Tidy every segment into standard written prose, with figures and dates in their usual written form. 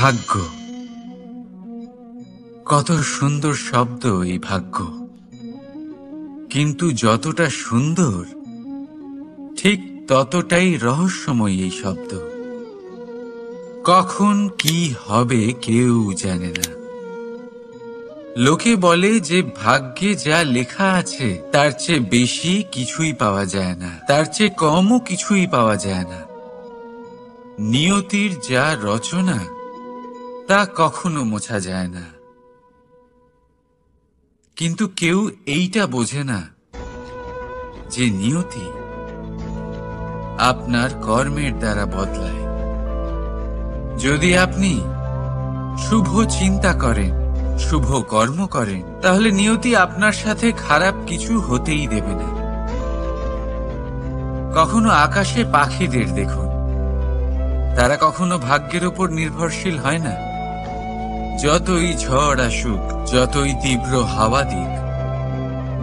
ভাগ্য, কত সুন্দর শব্দ এই ভাগ্য। কিন্তু যতটা সুন্দর ঠিক ততটাই রহস্যময় এই শব্দ। কখন কি হবে কেউ জানে না। লোকে বলে যে ভাগ্যে যা লেখা আছে তার চেয়ে বেশি কিছুই পাওয়া যায় না, তার চেয়ে কমও কিছুই পাওয়া যায় না। নিয়তির যা রচনা তা কখনো মোছা যায় না। কিন্তু কেউ এইটা বোঝে না যে নিয়তি আপনার কর্মের দ্বারা বদলায়। যদি আপনি শুভ চিন্তা করেন, শুভ কর্ম করেন, তাহলে নিয়তি আপনার সাথে খারাপ কিছু হতেই দেবে না। কখনো আকাশে পাখিদের দেখুন, তারা কখনো ভাগ্যের উপর নির্ভরশীল হয় না। যতই ঝড় আসুক, যতই তীব্র হাওয়া দিক,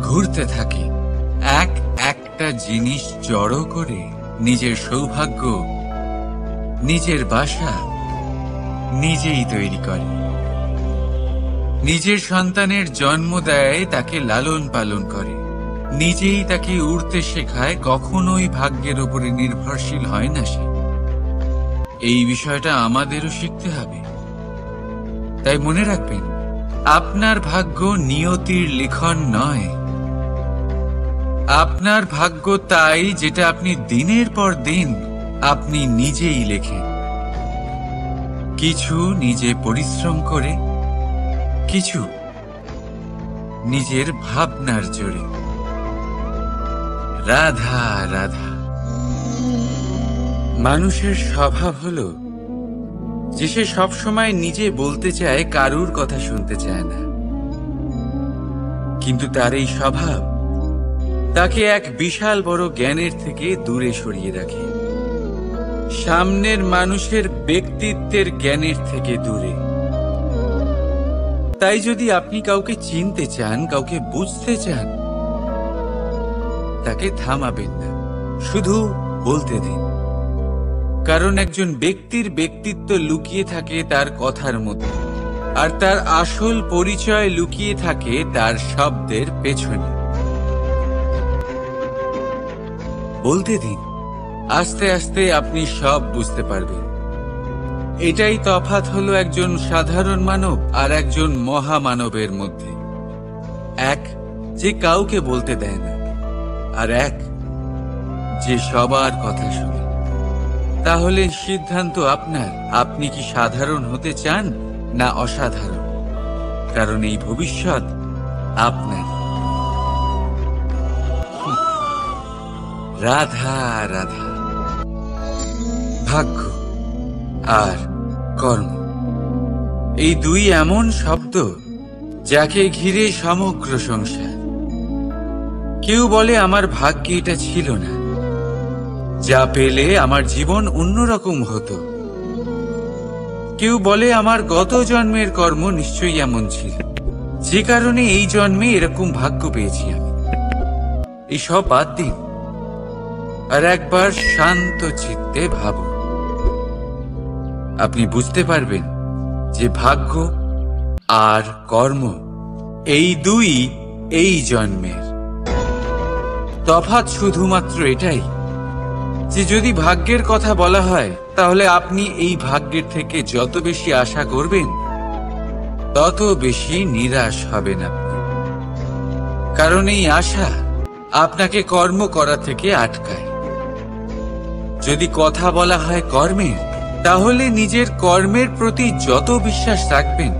ঘুরতে থাকে একটা জিনিস জড়ো করে নিজের সৌভাগ্য, নিজের বাসা নিজেই তৈরি করে। নিজের সন্তানের জন্ম দেয়, তাকে লালন পালন করে, নিজেই তাকে উড়তে শেখায়। কখনোই ভাগ্যের উপরে নির্ভরশীল হয় না সে। এই বিষয়টা আমাদেরও শিখতে হবে। তাই মনে রাখবেন, আপনার ভাগ্য নিয়তির লিখন নয়। আপনার ভাগ্য তাই যেটা আপনি দিনের পর দিন আপনি নিজেই লেখেন। কিছু নিজে পরিশ্রম করে, কিছু নিজের ভাবনার জোরে। রাধা রাধা। মানুষের স্বভাব হলো যে সে সবসময় নিজে বলতে চায়, কারুর কথা শুনতে চায় না। কিন্তু তার এই স্বভাব তাকে এক বিশাল বড় জ্ঞানের থেকে দূরে সরিয়ে রাখে, সামনের মানুষের ব্যক্তিত্বের জ্ঞানের থেকে দূরে। তাই যদি আপনি কাউকে চিনতে চান, কাউকে বুঝতে চান, তাকে থামাবেন না, শুধু বলতে দিন। কারণ একজন ব্যক্তির ব্যক্তিত্ব লুকিয়ে থাকে তার কথার মধ্যে, আর তার আসল পরিচয় লুকিয়ে থাকে তার শব্দের পেছনে। বলতে দিন, আস্তে আস্তে আপনি সব বুঝতে পারবেন। এটাই তফাৎ হলো একজন সাধারণ মানব আর একজন মহামানবের মধ্যে। এক যে কাউকে বলতে দেয় না, আর এক যে সবার কথা শুনে। তাহলে সিদ্ধান্ত আপনার, আপনি কি সাধারণ হতে চান না অসাধারণ? কারণ এই ভবিষ্যৎ আপনার। রাধা রাধা। ভাগ্য আর কর্ম, এই দুই এমন শব্দ যাকে ঘিরে সমগ্র সংসার। কেউ বলে আমার ভাগ্যে এটা ছিল না, যা পেলে আমার জীবন অন্যরকম হতো। কেউ বলে আমার গত জন্মের কর্ম নিশ্চয়ই এমন ছিল, যে কারণে এই জন্মে এরকম ভাগ্য পেয়েছি আমি। এই সব বাদ দিন, আর একবার শান্ত চিত্তে ভাবুন। আপনি বুঝতে পারবেন যে ভাগ্য আর কর্ম এই দুই এই জন্মের। তফাৎ শুধুমাত্র এটাই যে যদি ভাগ্যের কথা বলা হয়, তাহলে আপনি এই ভাগ্যের থেকে যত বেশি আশা করবেন তত বেশি নিরাশ হবেন আপনি। কারণ এই আশা আপনাকে কর্ম করা থেকে আটকায়। যদি কথা বলা হয় কর্মের, তাহলে নিজের কর্মের প্রতি যত বিশ্বাস রাখবেন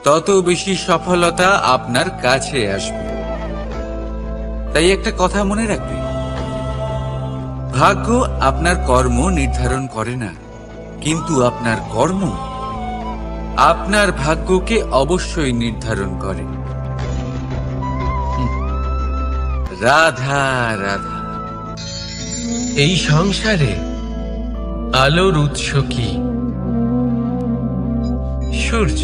তত বেশি সফলতা আপনার কাছে আসবে। তাই একটা কথা মনে রাখবেন, ভাগ্য আপনার কর্ম নির্ধারণ করে না, কিন্তু আপনার কর্ম আপনার ভাগ্যকে অবশ্যই নির্ধারণ করে। রাধা রাধা। এই সংসারে আলোর উৎস কি? সূর্য।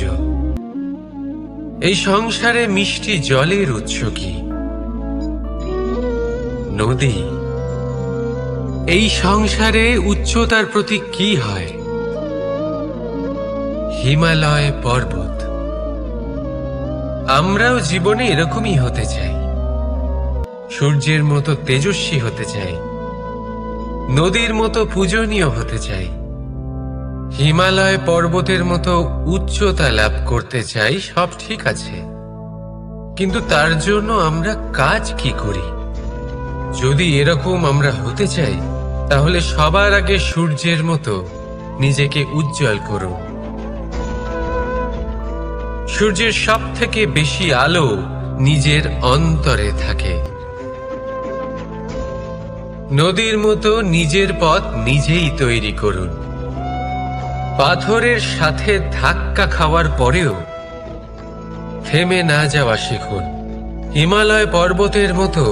এই সংসারে মিষ্টি জলের উৎস কি? নদী। এই সংসারে উচ্চতার প্রতীক কি হয়? হিমালয় পর্বত। আমরাও জীবনে এরকমই হতে চাই, সূর্যের মতো তেজস্বী হতে চাই, নদীর মতো পূজনীয় হতে চাই, হিমালয় পর্বতের মতো উচ্চতা লাভ করতে চাই। সব ঠিক আছে, কিন্তু তার জন্য আমরা কাজ কি করি? যদি এরকম আমরা হতে চাই, তাহলে সবার আগে সূর্যের মতো নিজেকে উজ্জ্বল করুন। সূর্যের সব থেকে বেশি আলো নিজের অন্তরে থাকে। নদীর মতো নিজের পথ নিজেই তৈরি করুন। পাথরের সাথে ধাক্কা খাওয়ার পরেও থেমে না যাওয়া শিখুন। হিমালয় পর্বতের মতো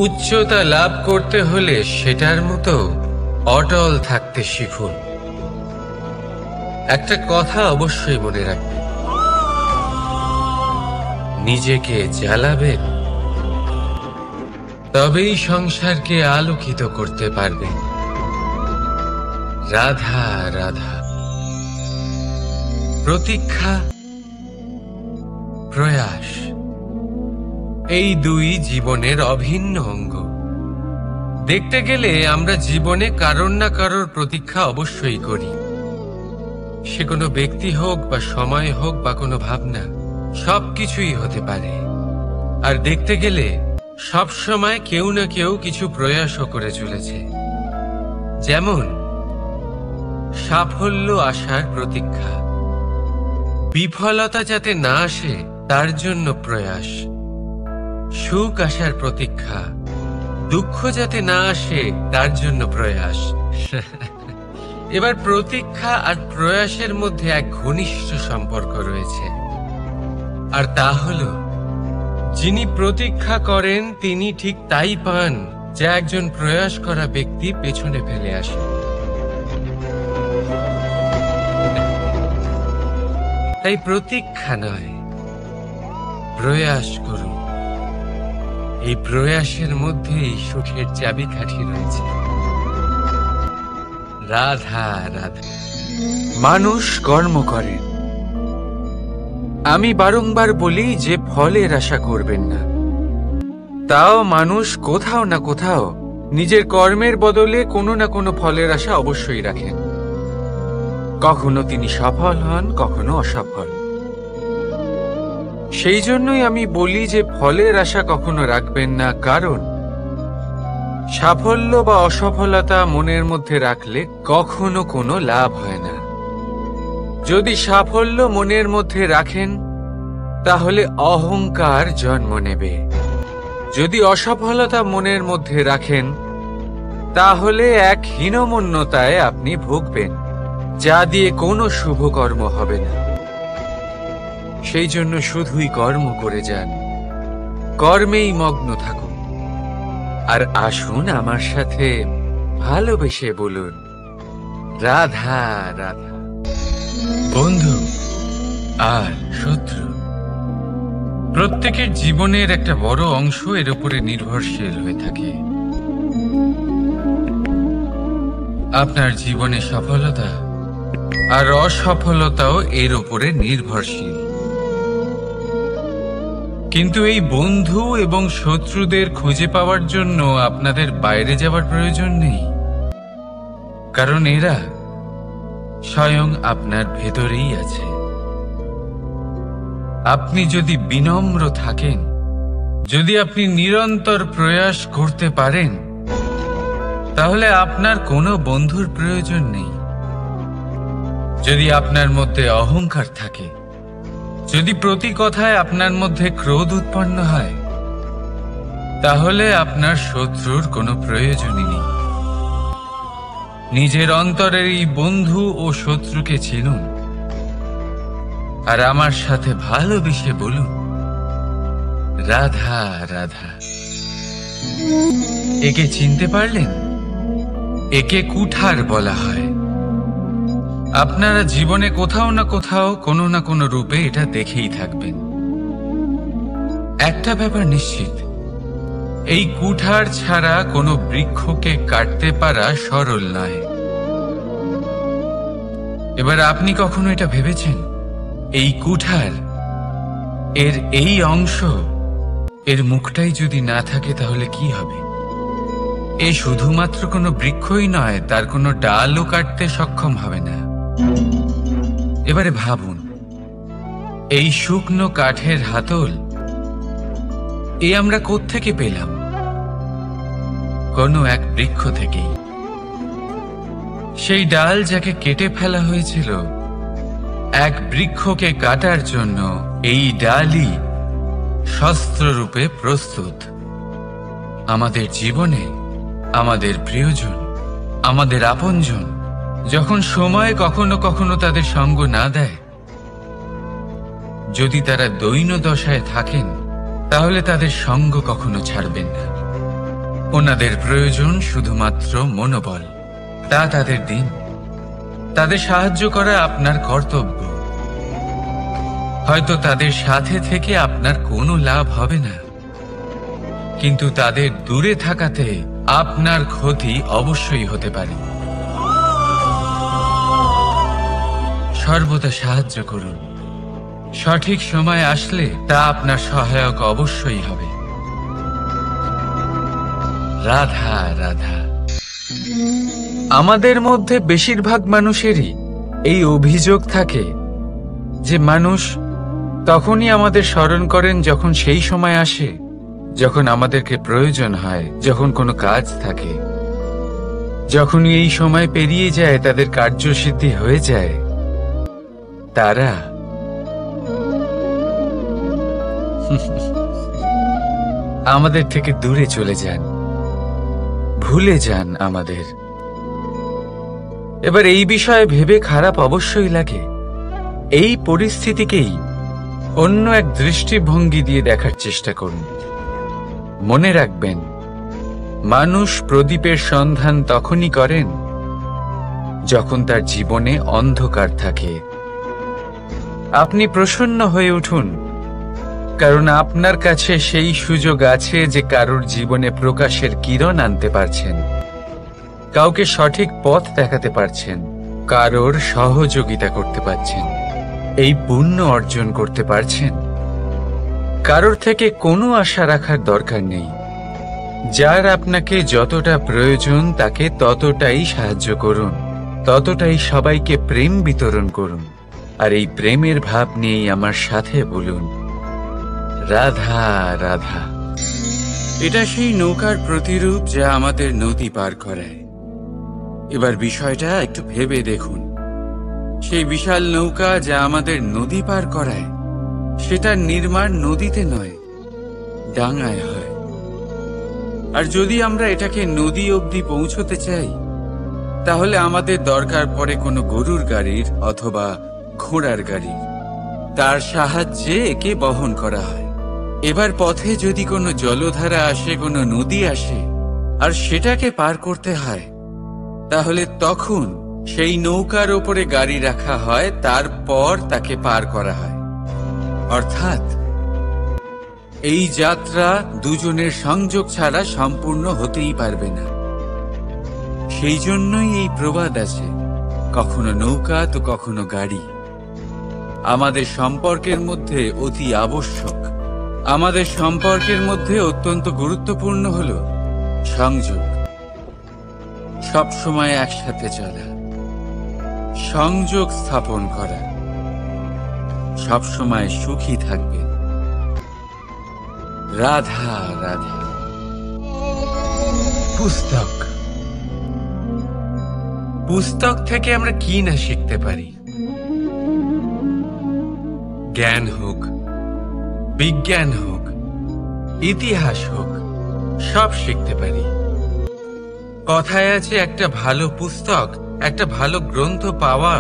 উচ্চতা লাভ করতে হলে সেটার মতো অটল থাকতে শিখুন। একটা কথা অবশ্যই মনে রাখবেন, নিজেকে জ্বালাবেন, তবেই সংসারকে আলোকিত করতে পারবেন। রাধা রাধা। প্রতীক্ষা, প্রয়াস, এই দুই জীবনের অভিন্ন অঙ্গ। দেখতে গেলে আমরা জীবনে কারোর না কারোর প্রতীক্ষা অবশ্যই করি। সে কোনো ব্যক্তি হোক বা সময় হোক বা কোনো ভাবনা, সবকিছুই হতে পারে। আর দেখতে গেলে সব সময় কেউ না কেউ কিছু প্রয়াসও করে চলেছে। যেমন সাফল্য আসার প্রতীক্ষা, বিফলতা যাতে না আসে তার জন্য প্রয়াস, সুখ আসার প্রতীক্ষা, দুঃখ যাতে না আসে তার জন্য প্রয়াস। এবার প্রতীক্ষা আর প্রয়াসের মধ্যে এক ঘনিষ্ঠ সম্পর্ক রয়েছে, আর তা হলো যিনি প্রতীক্ষা করেন তিনি ঠিক তাই পান যা একজন প্রয়াস করা ব্যক্তি পেছনে ফেলে আসে। তাই প্রতীক্ষা নয়, প্রয়াস করুন। এই প্রয়াসের মধ্যেই সুখের চাবিকাঠি রয়েছে। রাধা রাধা। মানুষ কর্ম করেন। আমি বারংবার বলি যে ফলের আশা করবেন না। তাও মানুষ কোথাও না কোথাও নিজের কর্মের বদলে কোনো না কোনো ফলের আশা অবশ্যই রাখেন। কখনো তিনি সফল হন, কখনো অসফল। সেই জন্যই আমি বলি যে ফলের আশা কখনো রাখবেন না, কারণ সাফল্য বা অসফলতা মনের মধ্যে রাখলে কখনো কোনো লাভ হয় না। যদি সাফল্য মনের মধ্যে রাখেন তাহলে অহংকার জন্ম নেবে। যদি অসফলতা মনের মধ্যে রাখেন তাহলে এক হীনমন্যতায় আপনি ভুগবেন, যা দিয়ে কোনো শুভ কর্ম হবে না। সেই জন্য শুধুই কর্ম করে যান, কর্মেই মগ্ন থাকুন। আর আসুন আমার সাথে ভালোবেসে বলুন রাধা রাধা। বন্ধু আর শত্রু, প্রত্যেকের জীবনের একটা বড় অংশ এর উপরে নির্ভরশীল হয়ে থাকে। আপনার জীবনে সফলতা আর অসফলতাও এর উপরে নির্ভরশীল। কিন্তু এই বন্ধু এবং শত্রুদের খুঁজে পাওয়ার জন্য আপনাদের বাইরে যাওয়ার প্রয়োজন নেই, কারণ এরা স্বয়ং আপনার ভেতরেই আছে। আপনি যদি বিনম্র থাকেন, যদি আপনি নিরন্তর প্রয়াস করতে পারেন, তাহলে আপনার কোনো বন্ধুর প্রয়োজন নেই। যদি আপনার মধ্যে অহংকার থাকে, যদি প্রতি কথায় আপনার মধ্যে ক্রোধ উৎপন্ন হয়, তাহলে আপনার শত্রুর কোনো প্রয়োজনই নেই। নিজের অন্তরের এই বন্ধু ও শত্রুকে চিনুন, আর আমার সাথে ভালোবেসে বলুন রাধা রাধা। একে চিনতে পারলেন? একে কুঠার বলা হয়। আপনারা জীবনে কোথাও না কোথাও কোনো না কোনো রূপে এটা দেখেই থাকবেন। একটা ব্যাপার নিশ্চিত, এই কুঠার ছাড়া কোনো বৃক্ষকে কাটতে পারা সরল নয়। এবার আপনি কখনো এটা ভেবেছেন এই কুঠার, এর এই অংশ, এর মুখটাই যদি না থাকে তাহলে কি হবে? এ শুধুমাত্র কোনো বৃক্ষই নয়, তার কোনো ডালও কাটতে সক্ষম হবে না। এবারে ভাবুন, এই শুকনো কাঠের হাতল এ আমরা কোত্থেকে পেলাম? কোনো এক বৃক্ষ থেকেই। সেই ডাল যাকে কেটে ফেলা হয়েছিল এক বৃক্ষকে কাটার জন্য, এই ডালই শস্ত্ররূপে প্রস্তুত। আমাদের জীবনে আমাদের প্রিয়জন, আমাদের আপনজন যখন সময় কখনো কখনো তাদের সঙ্গ না দেয়, যদি তারা দৈন্য দশায় থাকেন, তাহলে তাদের সঙ্গ কখনো ছাড়বেন না। ওনাদের প্রয়োজন শুধুমাত্র মনোবল। তা তাদের দিন। তাদের সাহায্য করা আপনার কর্তব্য। হয়তো তাদের সাথে থেকে আপনার কোনো লাভ হবে না, কিন্তু তাদের দূরে থাকাতে আপনার ক্ষতি অবশ্যই হতে পারে। সর্বদা সাহায্য করুন। সঠিক সময় আসলে তা আপনার সহায়ক অবশ্যই হবে। রাধা রাধা। আমাদের মধ্যে বেশিরভাগ মানুষেরই এই অভিযোগ থাকে যে মানুষ তখনই আমাদের স্মরণ করেন যখন সেই সময় আসে যখন আমাদেরকে প্রয়োজন হয়, যখন কোনো কাজ থাকে। যখনই এই সময় পেরিয়ে যায়, তাদের কার্যসিদ্ধি হয়ে যায়, তারা আমাদের থেকে দূরে চলে যান, ভুলে যান আমাদের। এবার এই বিষয়ে ভেবে খারাপ অবশ্যই লাগে। এই পরিস্থিতিকেই অন্য এক দৃষ্টিভঙ্গি দিয়ে দেখার চেষ্টা করুন। মনে রাখবেন, মানুষ প্রদীপের সন্ধান তখনই করেন যখন তার জীবনে অন্ধকার থাকে। আপনি প্রসন্ন হয়ে উঠুন, কারণ আপনার কাছে সেই সুযোগ আছে যে কারোর জীবনে প্রকাশের কিরণ আনতে পারছেন, কাউকে সঠিক পথ দেখাতে পারছেন, কারোর সহযোগিতা করতে পারছেন, এই পুণ্য অর্জন করতে পারছেন। কারোর থেকে কোনো আশা রাখার দরকার নেই। যার আপনাকে যতটা প্রয়োজন তাকে ততটাই সাহায্য করুন, ততটাই সবাইকে প্রেম বিতরণ করুন। আর এই প্রেমের ভাব নিয়েই আমার সাথে বলুন, রাধা রাধা। এটা সেই নৌকার প্রতিরূপ যা আমাদের নদী পার করায়। এবার বিষয়টা একটু ভেবে দেখুন। সেই বিশাল নৌকা যা আমাদের নদী পার করায়, সেটার নির্মাণ নদীতে নয়, ডাঙায় হয়। আর যদি আমরা এটাকে নদী অবধি পৌঁছতে চাই, তাহলে আমাদের দরকার পড়ে কোনো গরুর গাড়ির অথবা ঘোড়ার গাড়ির। তার সাহায্যে একে বহন করা হয়। এবার পথে যদি কোনো জলধারা আসে, কোনো নদী আসে, আর সেটাকে পার করতে হয়, তাহলে তখন সেই নৌকার ওপরে গাড়ি রাখা হয়, তারপর তাকে পার করা হয়। অর্থাৎ এই যাত্রা দুজনের সংযোগ ছাড়া সম্পূর্ণ হতেই পারবে না। সেই জন্যই এই প্রবাদ আছে, কখনো নৌকা তো কখনো গাড়ি। আমাদের সম্পর্কের মধ্যে অতি আবশ্যক, আমাদের সম্পর্কের মধ্যে অত্যন্ত গুরুত্বপূর্ণ হল সংযোগ। সবসময় একসাথে চলা, সংযোগ স্থাপন করা। সবসময় সুখী থাকবে। রাধা রাধা। পুস্তক, পুস্তক থেকে আমরা কি না শিখতে পারি। জ্ঞান হোক, বিজ্ঞান হোক, ইতিহাস হোক, সব শিখতে পারি। কথায় আছে, একটা ভালো পুস্তক, একটা ভালো গ্রন্থ পাওয়া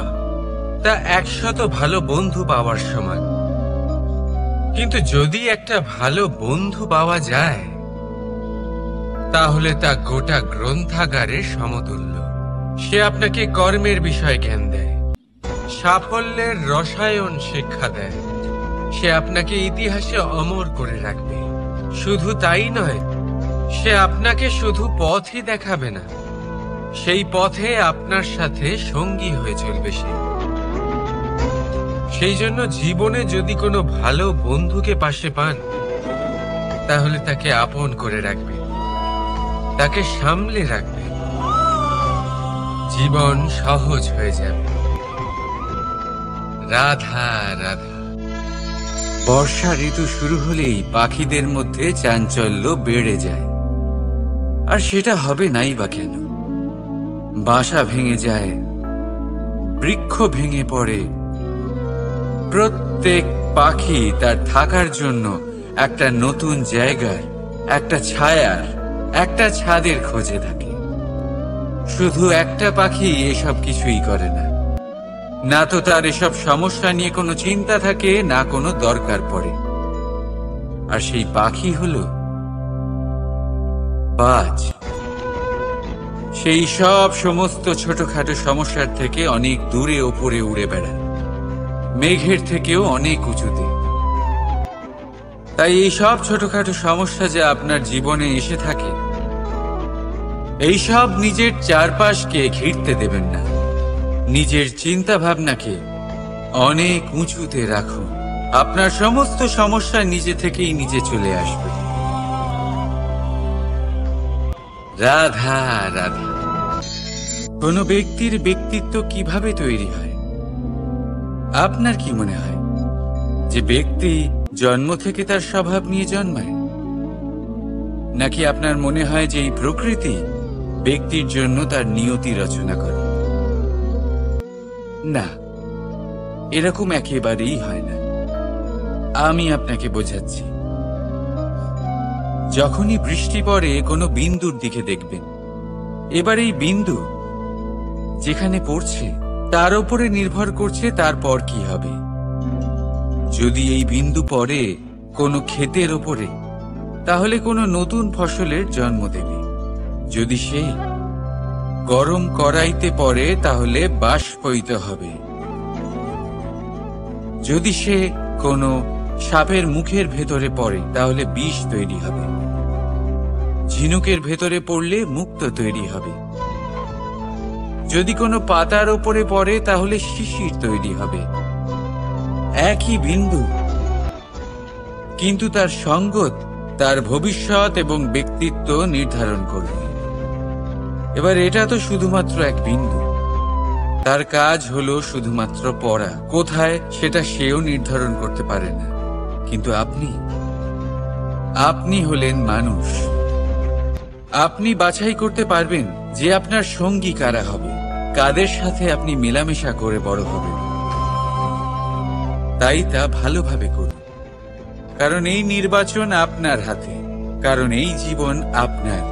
তা 100 ভালো বন্ধু পাওয়ার সমান। কিন্তু যদি একটা ভালো বন্ধু পাওয়া যায়, তাহলে তা গোটা গ্রন্থাগারের সমতুল্য। সে আপনাকে কর্মের বিষয়ে জ্ঞান দেয়, সাফল্যের রসায়ন শিক্ষা দেয়। সে আপনাকে ইতিহাসে অমর করে রাখবে। শুধু তাই নয়, সে আপনাকে শুধু পথই দেখাবে না, সেই পথে আপনার সাথে সঙ্গী হয়ে চলবে। সেই জন্য জীবনে যদি কোনো ভালো বন্ধুকে পাশে পান, তাহলে তাকে আপন করে রাখবে, তাকে সামলে রাখবে, জীবন সহজ হয়ে যাবে। রাধা রাধা। বর্ষা ঋতু শুরু হলেই পাখিদের মধ্যে চাঞ্চল্য বেড়ে যায়। আর সেটা হবে নাই বা কেন? বাসা ভেঙে যায়, বৃক্ষ ভেঙে পড়ে, প্রত্যেক পাখি তার থাকার জন্য একটা নতুন জায়গার, একটা ছায়ার, একটা ছাদের খোঁজে থাকে। শুধু একটা পাখি এসব কিছুই করে না। না তো তার এসব সমস্যা নিয়ে কোনো চিন্তা থাকে, না কোনো দরকার পড়ে। আর সেই পাখি হলো বাজ। সেই সব সমস্ত ছোটখাটো সমস্যার থেকে অনেক দূরে ওপরে উড়ে বেড়ায়, মেঘের থেকেও অনেক উঁচুতে। তাই এই সব ছোটখাটো সমস্যা যে আপনার জীবনে এসে থাকে, এই সব নিজের চারপাশকে ঘিরতে দেবেন না। নিজের চিন্তা ভাবনাকে অনেক উঁচুতে রাখুন। আপনার সমস্ত সমস্যা নিজে থেকেই নিজে চলে আসবে। রাধা রাধা। কোনো ব্যক্তির ব্যক্তিত্ব কিভাবে তৈরি হয়? আপনার কি মনে হয় যে ব্যক্তি জন্ম থেকে তার স্বভাব নিয়ে জন্মায়? নাকি আপনার মনে হয় যে এই প্রকৃতি ব্যক্তির জন্য তার নিয়তি রচনা করে? না, এরকম একেবারেই হয় না। আমি আপনাকে বোঝাচ্ছি। যখনই বৃষ্টি পড়ে কোনো বিন্দুর দিকে দেখবেন। এবার এই বিন্দু যেখানে পড়ছে তার উপরে নির্ভর করছে তারপর কি হবে। যদি এই বিন্দু পড়ে কোনো ক্ষেতের ওপরে, তাহলে কোনো নতুন ফসলের জন্ম দেবে। যদি সে গরম কড়াইতে পড়ে, তাহলে বাষ্পীত হবে। যদি সে কোনো সাপের মুখের ভেতরে পড়ে, তাহলে বিষ তৈরি হবে। ঝিনুকের ভেতরে পড়লে মুক্ত তৈরি হবে। যদি কোনো পাতার ওপরে পড়ে, তাহলে শিশির তৈরি হবে। একই বিন্দু, কিন্তু তার সঙ্গত তার ভবিষ্যৎ এবং ব্যক্তিত্ব নির্ধারণ করবে। এবার এটা তো শুধুমাত্র এক বিন্দু। তার কাজ হলো শুধুমাত্র পড়া। কোথায় সেটা সেও নির্ধারণ করতে পারে না। কিন্তু আপনি হলেন মানুষ। আপনি বাছাই করতে পারবেন যে আপনার সঙ্গী কারা হবে, কাদের সাথে আপনি মেলামেশা করে বড় হবেন। তাই তা ভালোভাবে করুন, কারণ এই নির্বাচন আপনার হাতে, কারণ এই জীবন আপনার,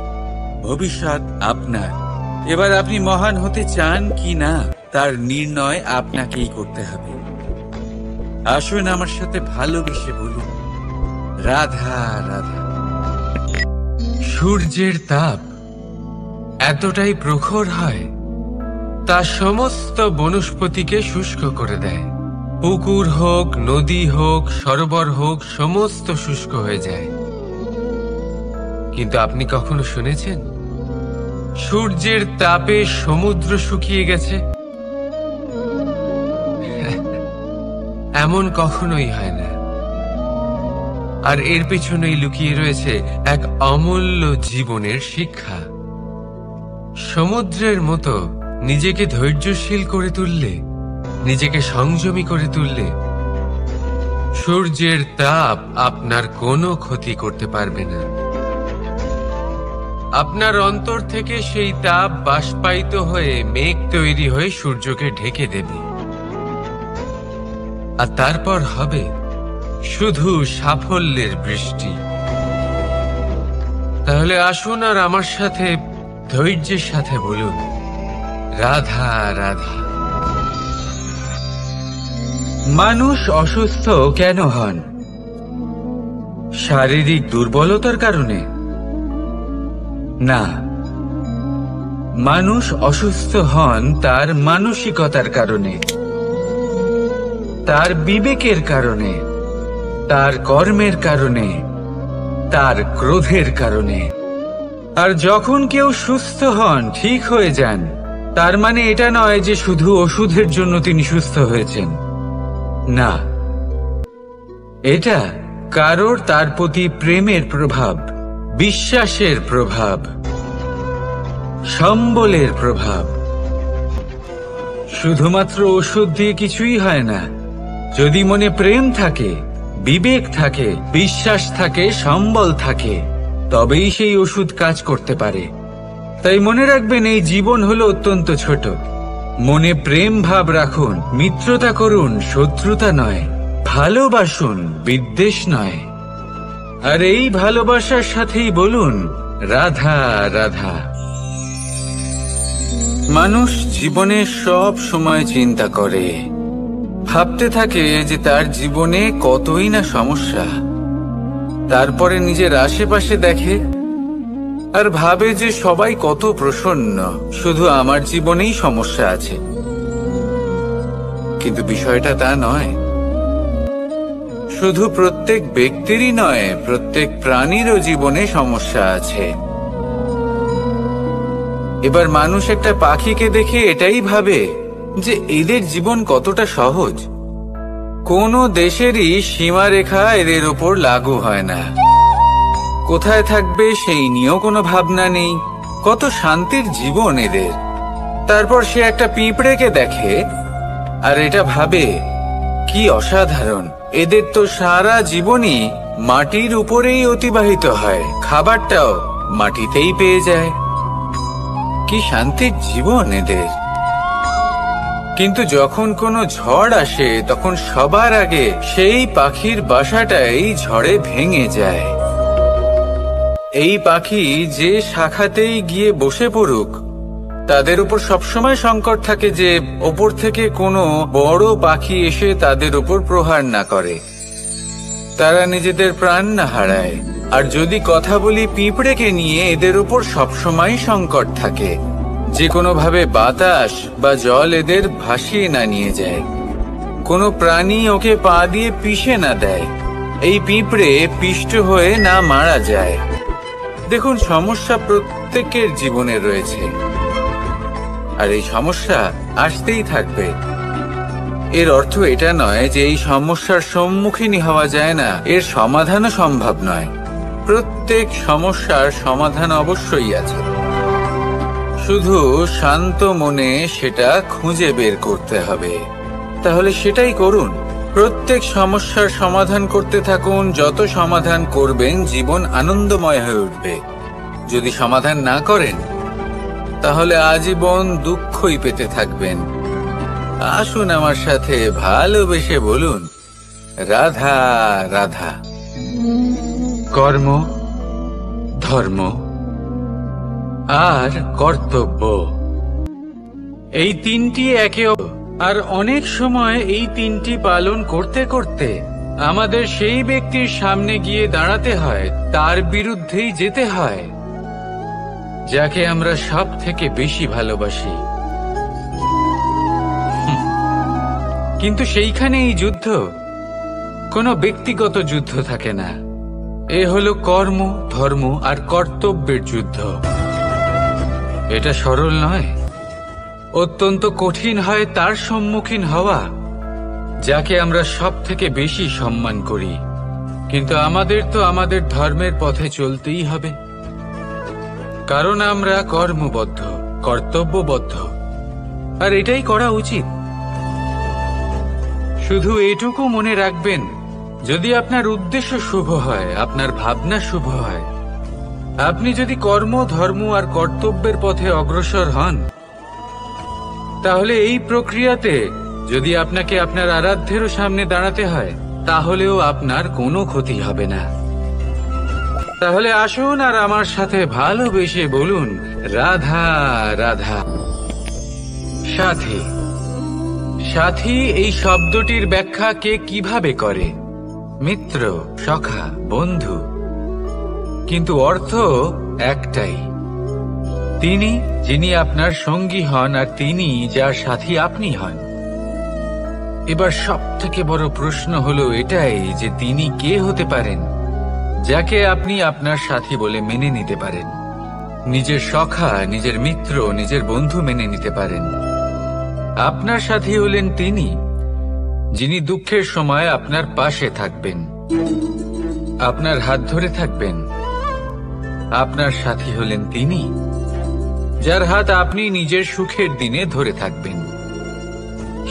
ভবিষ্যৎ আপনার। এবার আপনি মহান হতে চান কি না, তার নির্ণয় আপনাকেই করতে হবে। আসুন আমার সাথে ভালোবেসে বলুন, রাধা রাধা। সূর্যের তাপ এতটাই প্রখর হয়, তা সমস্ত বনস্পতিকে শুষ্ক করে দেয়। পুকুর হোক, নদী হোক, সরোবর হোক, সমস্ত শুষ্ক হয়ে যায়। কিন্তু আপনি কখনো শুনেছেন সূর্যের তাপে সমুদ্র শুকিয়ে গেছে? এমন কখনোই হয় না। আর এর পেছনেই লুকিয়ে রয়েছে এক অমূল্য জীবনের শিক্ষা। সমুদ্রের মতো নিজেকে ধৈর্যশীল করে তুললে, নিজেকে সংযমী করে তুললে, সূর্যের তাপ আপনার কোনো ক্ষতি করতে পারবে না। আপনার অন্তর থেকে সেই তাপ বাষ্পায়িত হয়ে মেঘ তৈরি হয়ে সূর্যকে ঢেকে দেবে। আর তারপর হবে শুধু সাফল্যের বৃষ্টি। তাহলে আসুন আর আমার সাথে ধৈর্যের সাথে বলুন, রাধা রাধা। মানুষ অসুস্থ কেন হন? শারীরিক দুর্বলতার কারণে? না, মানুষ অসুস্থ হন তার মানসিকতার কারণে, তার বিবেকের কারণে, তার কর্মের কারণে, তার ক্রোধের কারণে। আর যখন কেউ সুস্থ হন, ঠিক হয়ে যান, তার মানে এটা নয় যে শুধু ওষুধের জন্য তিনি সুস্থ হয়েছেন। না, এটা কারোর তার প্রতি প্রেমের প্রভাব, বিশ্বাসের প্রভাব, সম্বলের প্রভাব। শুধুমাত্র ওষুধ দিয়ে কিছুই হয় না। যদি মনে প্রেম থাকে, বিবেক থাকে, বিশ্বাস থাকে, সম্বল থাকে, তবেই সেই ওষুধ কাজ করতে পারে। তাই মনে রাখবেন, এই জীবন হলো অত্যন্ত ছোট। মনে প্রেম ভাব রাখুন, মিত্রতা করুন, শত্রুতা নয়। ভালোবাসুন, বিদ্বেষ নয়। আর এই ভালোবাসার সাথেই বলুন রাধা রাধা। মানুষ জীবনে সব সময় চিন্তা করে, ভাবতে থাকে যে তার জীবনে কতই না সমস্যা। তারপরে নিজের আশেপাশে দেখে আর ভাবে যে সবাই কত প্রসন্ন, শুধু আমার জীবনেই সমস্যা আছে। কিন্তু বিষয়টা তা নয়। শুধু প্রত্যেক ব্যক্তিরই নয়, প্রত্যেক প্রাণীরও জীবনে সমস্যা আছে। এবার মানুষ একটা পাখিকে দেখে এটাই ভাবে যে এদের জীবন কতটা সহজ। কোনো দেশেরই সীমারেখা এদের ওপর লাগু হয় না। কোথায় থাকবে সেই নিয়েও কোনো ভাবনা নেই। কত শান্তির জীবন এদের। তারপর সে একটা পিঁপড়েকে দেখে আর এটা ভাবে কি অসাধারণ, এদের তো সারা জীবনই মাটির উপরেই অতিবাহিত হয়, খাবারটাও মাটিতেই পেয়ে যায়। কি শান্তির জীবন এদের। কিন্তু যখন কোনো ঝড় আসে তখন সবার আগে সেই পাখির বাসাটাই ঝড়ে ভেঙে যায়। এই পাখি যে শাখাতেই গিয়ে বসে পড়ুক, তাদের উপর সবসময় সংকট থাকে যে ওপর থেকে কোনো বড় পাখি এসে তাদের উপর প্রহার না করে, তারা নিজেদের প্রাণ না হারায়। আর যদি কথা বলি পিঁপড়েকে নিয়ে, এদের উপর সবসময় সংকট থাকে যে কোনোভাবে বাতাস বা জল এদের ভাসিয়ে না নিয়ে যায়, কোনো প্রাণী ওকে পা দিয়ে পিষে না দেয়, এই পিঁপড়ে পিষ্ট হয়ে না মারা যায়। দেখুন, সমস্যা প্রত্যেকের জীবনে রয়েছে আর এই সমস্যা আসতেই থাকবে। এর অর্থ এটা নয় যে এই সমস্যার সম্মুখীনই হওয়া যায় না, এর সমাধানও সম্ভব নয়। প্রত্যেক সমস্যার সমাধান অবশ্যই আছে, শুধু শান্ত মনে সেটা খুঁজে বের করতে হবে। তাহলে সেটাই করুন। প্রত্যেক সমস্যার সমাধান করতে থাকুন। যত সমাধান করবেন জীবন আনন্দময় হয়ে উঠবে। যদি সমাধান না করেন তাহলে আজীবন দুঃখই পেতে থাকবেন। আসুন আমার সাথে ভালোবেসে বলুন রাধা রাধা। কর্ম, ধর্ম আর কর্তব্য, এই তিনটি একে আর অনেক সময় এই তিনটি পালন করতে করতে আমাদের সেই ব্যক্তির সামনে গিয়ে দাঁড়াতে হয়, তার বিরুদ্ধেই যেতে হয় যাকে আমরা সব থেকে বেশি ভালোবাসি। কিন্তু সেইখানে এই যুদ্ধ কোনো ব্যক্তিগত যুদ্ধ থাকে না। এ হলো কর্ম, ধর্ম আর কর্তব্যের যুদ্ধ। এটা সরল নয়, অত্যন্ত কঠিন হয় তার সম্মুখীন হওয়া যাকে আমরা সব থেকে বেশি সম্মান করি। কিন্তু আমাদের তো আমাদের ধর্মের পথে চলতেই হবে, কারণ আমরা কর্মবদ্ধ, কর্তব্যবদ্ধ, আর এটাই করা উচিত। শুধু এটুকু মনে রাখবেন, যদি আপনার উদ্দেশ্য শুভ হয়, আপনার ভাবনা শুভ হয়, আপনি যদি কর্ম, ধর্ম আর কর্তব্যের পথে অগ্রসর হন, তাহলে এই প্রক্রিয়াতে যদি আপনাকে আপনার আরাধ্যেরও সামনে দাঁড়াতে হয়, তাহলেও আপনার কোনো ক্ষতি হবে না। তাহলে আসুন আর আমার সাথে ভালোবেসে বলুন রাধা রাধা। সাথী, সাথী এই শব্দটির ব্যাখ্যা কে কিভাবে করে? মিত্র, সখা, বন্ধু। কিন্তু অর্থ একটাই, তিনি যিনি আপনার সঙ্গী হন আর তিনি যার সাথী আপনি হন। এবার সব থেকে বড় প্রশ্ন হলো এটাই যে তিনি কে হতে পারেন যাকে আপনি আপনার সাথী বলে মেনে নিতে পারেন, নিজের সখা, নিজের মিত্র, নিজের বন্ধু মেনে নিতে পারেন। আপনার সাথী হলেন তিনি যিনি দুঃখের সময় আপনার পাশে থাকবেন, আপনার হাত ধরে থাকবেন। আপনার সাথী হলেন তিনি, যার হাত আপনি নিজের সুখের দিনে ধরে থাকবেন।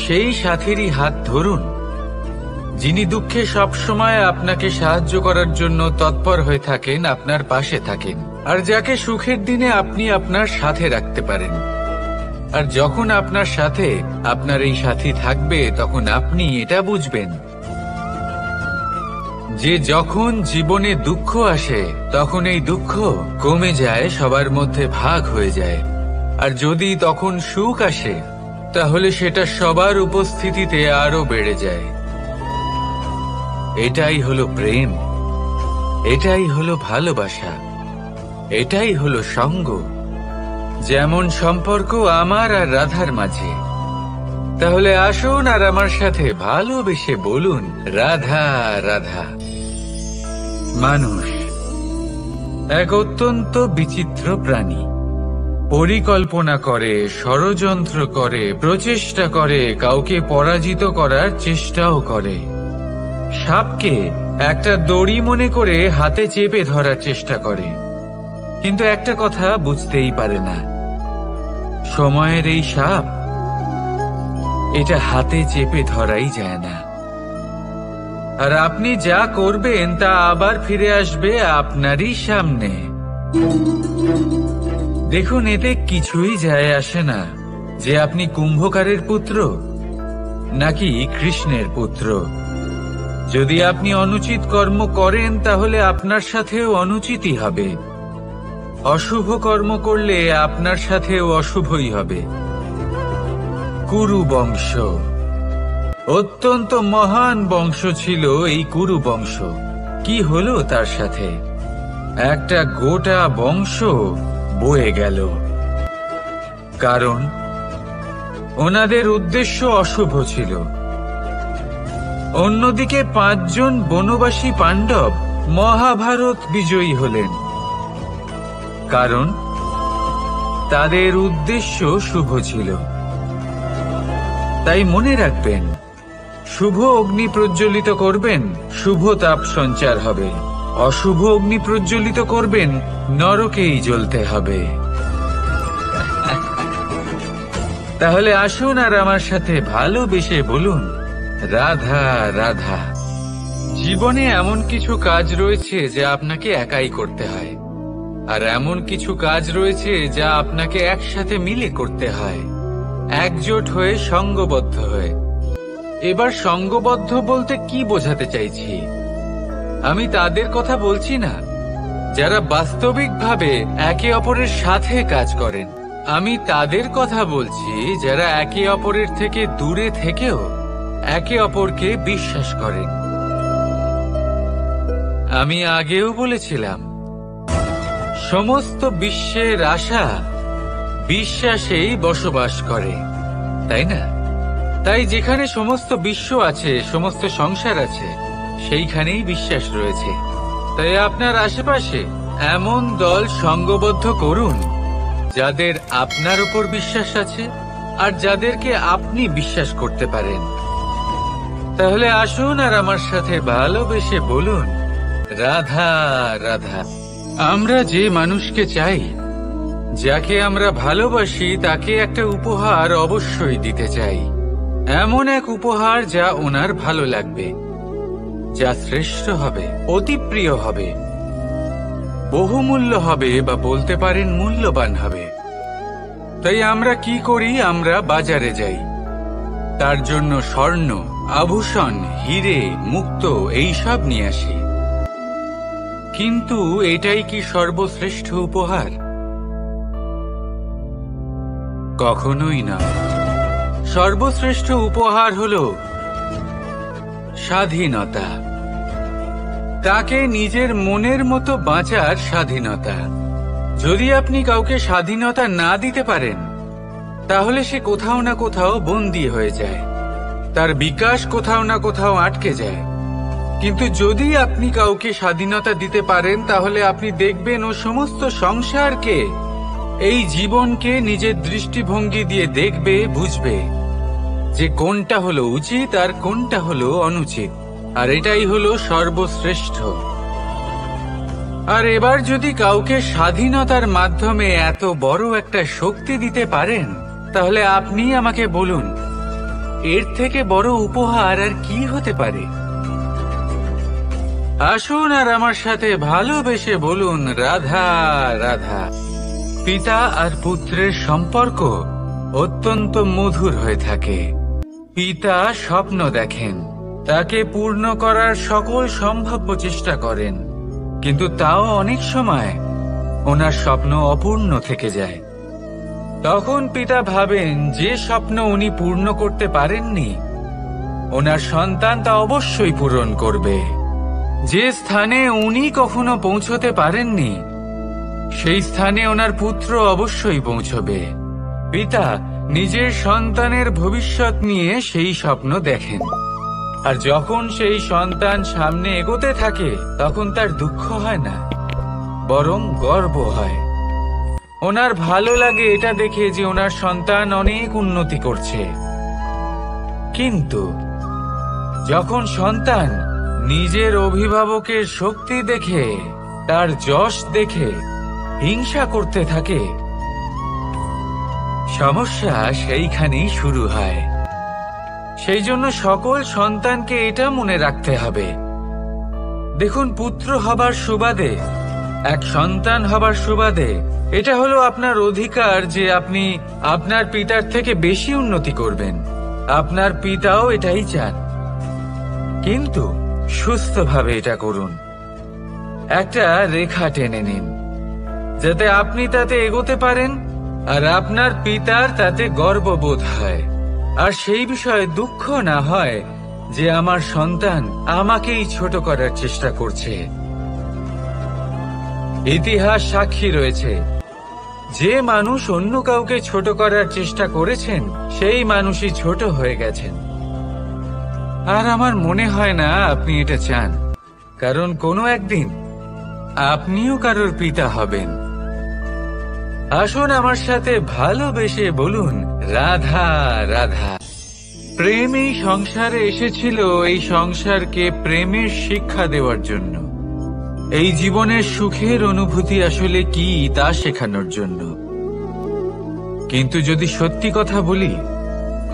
সেই সাথীরই হাত ধরুন, যিনি দুঃখে সবসময় আপনাকে সাহায্য করার জন্য তৎপর হয়ে থাকেন, আপনার পাশে থাকেন, আর যাকে সুখের দিনে আপনি আপনার সাথে রাখতে পারেন। আর যখন আপনার সাথে আপনার এই সাথী থাকবে, তখন আপনি এটা বুঝবেন যে যখন জীবনে দুঃখ আসে, তখন এই দুঃখ কমে যায়, সবার মধ্যে ভাগ হয়ে যায়। আর যদি তখন সুখ আসে, তাহলে সেটা সবার উপস্থিতিতে আরো বেড়ে যায়। এটাই হলো প্রেম, এটাই হলো ভালোবাসা, এটাই হলো সঙ্গ। যেমন সম্পর্ক আমার আর রাধার মাঝে। তাহলে আসুন আর আমার সাথে ভালোবেসে বলুন, রাধা রাধা। মানুষ এক অত্যন্ত বিচিত্র প্রাণী। পরিকল্পনা করে, ষড়যন্ত্র করে, প্রচেষ্টা করে, কাউকে পরাজিত করার চেষ্টাও করে। সাপকে একটা দড়ি মনে করে হাতে চেপে ধরার চেষ্টা করে, কিন্তু একটা কথা বুঝতেই পারে না, সময়ের এই সাপ, এটা হাতে চেপে ধরাই যায় না। আর আপনি যা করবেন তা আবার ফিরে আসবে আপনারই সামনে। দেখুন, এতে কিছুই যায় আসে না যে আপনি কুম্ভকারের পুত্র নাকি কৃষ্ণের পুত্র। যদি আপনি অনুচিত কর্ম করেন, তাহলে আপনার সাথেও অনুচিতই হবে। অশুভ কর্ম করলে আপনার সাথেও অশুভই হবে। কুরু বংশ অত্যন্ত মহান বংশ ছিল। এই কুরু বংশ কি হলো তার সাথে? একটা গোটা বংশ বয়ে গেল, কারণ ওনাদের উদ্দেশ্য অশুভ ছিল। অন্যদিকে 5 জন বনবাসী পাণ্ডব মহাভারত বিজয়ী হলেন, কারণ তাদের উদ্দেশ্য শুভ ছিল। তাই মনে রাখবেন, শুভ অগ্নি প্রজ্বলিত করবেন, শুভ তাপ সঞ্চার হবে। অশুভ অগ্নি প্রজ্বলিত করবেন, নরকেই জ্বলতে হবে। তাহলে আসুন আর আমার সাথে ভালোবেসে বলুন, রাধা রাধা। জীবনে এমন কিছু কাজ রয়েছে যা আপনাকে একাই করতে হয়, আর এমন কিছু কাজ রয়েছে যা আপনাকে একসাথে মিলে করতে হয়, একজোট হয়ে, সঙ্গবদ্ধ হয়ে। এবার সঙ্গবদ্ধ বলতে কি বোঝাতে চাইছি? আমি তাদের কথা বলছি না যারা বাস্তবিকভাবে একে অপরের সাথে কাজ করেন। আমি তাদের কথা বলছি যারা একে অপরের থেকে দূরে থেকেও একে অপরকে বিশ্বাস করেন। আমি আগেও বলেছিলাম, সমস্ত বিশ্বের আশা বিশ্বাসেই বসবাস করে, তাই না? তাই যেখানে সমস্ত বিশ্ব আছে, সমস্ত সংসার আছে, সেইখানেই বিশ্বাস রয়েছে। তাই আপনার আশেপাশে এমন দল সঙ্গবদ্ধ করুন যাদের আপনার উপর বিশ্বাস আছে আর যাদেরকে আপনি বিশ্বাস করতে পারেন। তাহলে আসুন আর আমার সাথে ভালোবেসে বলুন, রাধা রাধা। আমরা যে মানুষকে চাই, যাকে আমরা ভালোবাসি, তাকে একটা উপহার অবশ্যই দিতে চাই। এমন এক উপহার যা ওনার ভালো লাগবে, যা শ্রেষ্ঠ হবে, অতি প্রিয় হবে, বহুমূল্য হবে, বা বলতে পারেন মূল্যবান হবে। তাই আমরা কি করি? আমরা বাজারে যাই, তার জন্য স্বর্ণ, আভূষণ, হিরে, মুক্ত এইসব নিয়ে আসি। কিন্তু এটাই কি সর্বশ্রেষ্ঠ উপহার? কখনোই না। সর্বশ্রেষ্ঠ উপহার হলো স্বাধীনতা, তাকে নিজের মনের মতো বাঁচার স্বাধীনতা। যদি আপনি কাউকে স্বাধীনতা না দিতে পারেন, তাহলে সে কোথাও না কোথাও বন্দী হয়ে যায়, তার বিকাশ কোথাও না কোথাও আটকে যায়। কিন্তু যদি আপনি কাউকে স্বাধীনতা দিতে পারেন, তাহলে আপনি দেখবেন ও সমস্ত সংসারকে, এই জীবনকে নিজের দৃষ্টিভঙ্গি দিয়ে দেখবে, বুঝবে। যে কোনটা হলো উচিত আর কোনটা হলো অনুচিত, আর এটাই হলো সর্বশ্রেষ্ঠ। আর এবার যদি কাউকে স্বাধীনতার মাধ্যমে এত বড় একটা শক্তি দিতে পারেন, তাহলে আপনি আমাকে বলুন, এর থেকে বড় উপহার আর কি হতে পারে? আসুন আর আমার সাথে ভালোবেসে বলুন, রাধা রাধা। পিতা আর পুত্রের সম্পর্ক অত্যন্ত মধুর হয়ে থাকে। পিতা স্বপ্ন দেখেন, তাকে পূর্ণ করার সকল সম্ভাব্য চেষ্টা করেন, কিন্তু তাও অনেক সময় ওনার স্বপ্ন অপূর্ণ থেকে যায়। তখন পিতা ভাবেন যে স্বপ্ন উনি পূর্ণ করতে পারেননি, ওনার সন্তান তা অবশ্যই পূরণ করবে। যে স্থানে উনি কখনো পৌঁছতে পারেননি, সেই স্থানে ওনার পুত্র অবশ্যই পৌঁছবে। পিতা নিজের সন্তানের ভবিষ্যৎ নিয়ে সেই স্বপ্ন দেখেন, আর যখন সেই সন্তান সামনে এগোতে থাকে, তখন তার দুঃখ হয় না, বরং গর্ব হয়। ওনার ভালো লাগে এটা দেখে যে ওনার সন্তান অনেক উন্নতি করছে। কিন্তু যখন সন্তান নিজের অভিভাবকের শক্তি দেখে, তার যশ দেখে হিংসা করতে থাকে, সমস্যা সেইখানেই শুরু হয়। সেই জন্য সকল সন্তানকে এটা মনে রাখতে হবে, দেখুন, পুত্র হবার সুবাদে, এক সন্তান হবার সুবাদে এটা হলো আপনার অধিকার যে আপনি আপনার পিতার থেকে বেশি উন্নতি করবেন। আপনার পিতাও এটাই চান, কিন্তু সুস্থভাবে এটা করুন। একটা রেখা টেনে নিন, যাতে আপনি তাতে এগোতে পারেন আর আপনার পিতার তাতে গর্ববোধ হয়, আর সেই বিষয়ে দুঃখ না হয় যে আমার সন্তান আমাকেই ছোট করার চেষ্টা করছে। ইতিহাস সাক্ষী রয়েছে, যে মানুষ অন্য কাউকে ছোট করার চেষ্টা করেছেন, সেই মানুষই ছোট হয়ে গেছেন। আর আমার মনে হয় না আপনি এটা চান, কারণ কোনো একদিন আপনিও কারোর পিতা হবেন। আসুন আমার সাথে ভালোবেসে বলুন, রাধা রাধা। প্রেম এই সংসারে এসেছিল এই সংসারকে প্রেমের শিক্ষা দেওয়ার জন্য, এই জীবনের সুখের অনুভূতি আসলে কি তা শেখানোর জন্য। কিন্তু যদি সত্যি কথা বলি,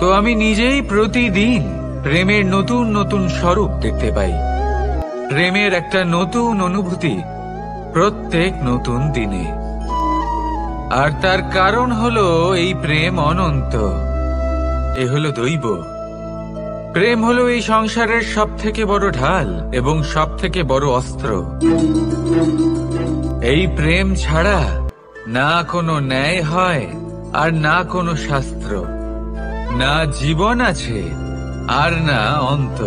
তো আমি নিজেই প্রতিদিন প্রেমের নতুন নতুন স্বরূপ দেখতে পাই। প্রেমের একটা নতুন অনুভূতি প্রত্যেক নতুন দিনে। আর তার কারণ হলো এই প্রেম অনন্ত, এ হলো দৈব। প্রেম হলো এই সংসারের সব থেকে বড় ঢাল এবং সব থেকে বড় অস্ত্র। এই প্রেম ছাড়া না কোনো ন্যায় হয় আর না কোনো শাস্ত্র, না জীবন আছে আর না অন্ত।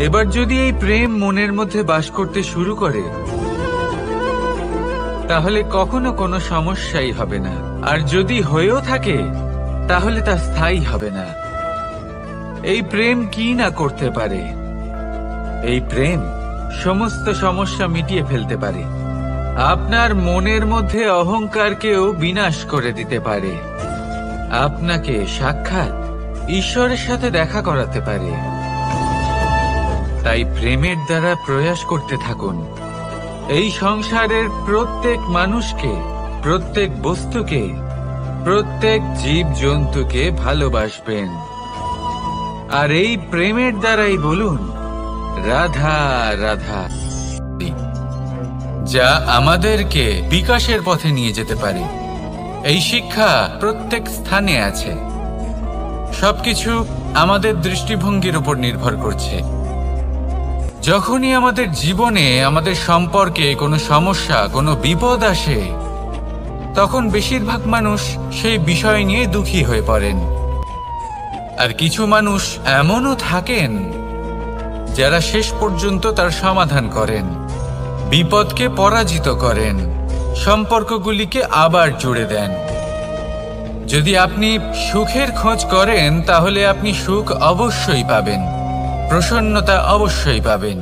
এবার যদি এই প্রেম মনের মধ্যে বাস করতে শুরু করে, তাহলে কখনো কোনো সমস্যাই হবে না, আর যদি হয়েও থাকে তাহলে তা স্থায়ী হবে না। এই প্রেম কি না করতে পারে? এই প্রেম সমস্ত সমস্যা মিটিয়ে ফেলতে পারে, আপনার মনের মধ্যে অহংকারকেও বিনাশ করে দিতে পারে, আপনাকে সাক্ষাৎ ঈশ্বরের সাথে দেখা করাতে পারে। তাই প্রেমের দ্বারা প্রয়াস করতে থাকুন, এই সংসারের প্রত্যেক মানুষকে, প্রত্যেক বস্তুকে, প্রত্যেক জীব জন্তুকে ভালোবাসবেন। আর এই প্রেমের দ্বারাই বলুন, রাধা রাধা, যা আমাদেরকে বিকাশের পথে নিয়ে যেতে পারে। এই শিক্ষা প্রত্যেক স্থানে আছে। সবকিছু আমাদের দৃষ্টিভঙ্গির উপর নির্ভর করছে। যখনই আমাদের জীবনে, আমাদের সম্পর্কে কোনো সমস্যা, কোনো বিপদ আসে, তখন বেশিরভাগ মানুষ সেই বিষয় নিয়ে দুঃখী হয়ে পড়েন। আর কিছু মানুষ এমনও থাকেন যারা শেষ পর্যন্ত তার সমাধান করেন, বিপদকে পরাজিত করেন, সম্পর্কগুলিকে আবার জুড়ে দেন। যদি আপনি সুখের খোঁজ করেন, তাহলে আপনি সুখ অবশ্যই পাবেন, প্রসন্নতা অবশ্যই পাবেন।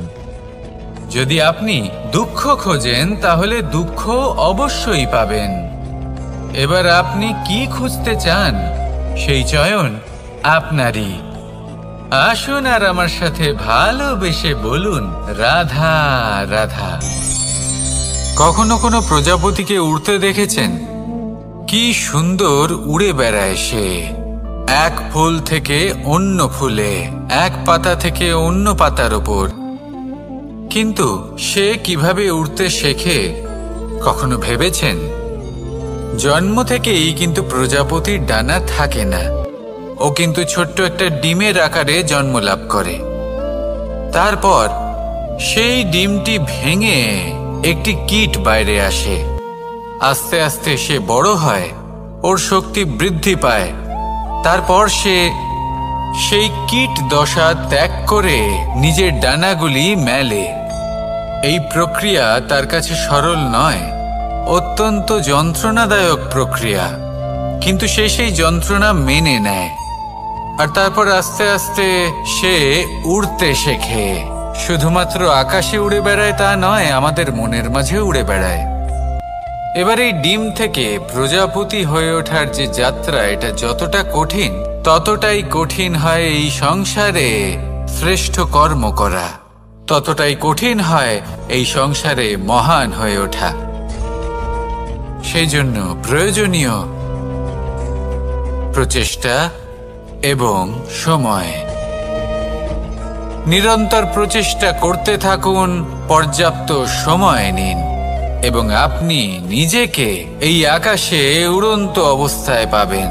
যদি আপনি দুঃখ খোঁজেন, তাহলে দুঃখ অবশ্যই পাবেন। এবার আপনি কি খুঁজতে চান, সেই চয়ন আপনারই। আসুন আর আমার সাথে ভালোবেসে বলুন রাধা রাধা। কখনো কোনো প্রজাপতিকে উড়তে দেখেছেন? কি সুন্দর উড়ে বেড়ায় সে, এক ফুল থেকে অন্য ফুলে, এক পাতা থেকে অন্য পাতার ওপর। কিন্তু সে কিভাবে উড়তে শেখে কখনো ভেবেছেন? জন্ম থেকেই কিন্তু প্রজাপতির ডানা থাকে না। ও কিন্তু ছোট্ট একটা ডিমের আকারে জন্ম লাভ করে। তারপর সেই ডিমটি ভেঙে একটি কীট বাইরে আসে। আস্তে আস্তে সে বড় হয়, ওর শক্তি বৃদ্ধি পায়। তারপর সে সেই কীট দশা ত্যাগ করে নিজের ডানাগুলি মেলে। এই প্রক্রিয়া তার কাছে সরল নয়, অত্যন্ত যন্ত্রণাদায়ক প্রক্রিয়া। কিন্তু সে সেই যন্ত্রণা মেনে নেয়। আর তারপর আস্তে আস্তে সে উড়তে শেখে। শুধুমাত্র আকাশে উড়ে বেড়ায় তা নয়, আমাদের মনের মাঝে উড়ে বেড়ায়। এবার এই ডিম থেকে প্রজাপতি হয়ে ওঠার যে যাত্রা, এটা যতটা কঠিন ততটাই কঠিন হয় এই সংসারে শ্রেষ্ঠ কর্ম করা, ততটাই কঠিন হয় এই সংসারে মহান হয়ে ওঠা। সেই জন্য প্রয়োজনীয় প্রচেষ্টা এবং সময়। নিরন্তর প্রচেষ্টা করতে থাকুন, পর্যাপ্ত সময় নিন এবং আপনি নিজেকে এই আকাশে উড়ন্ত অবস্থায় পাবেন।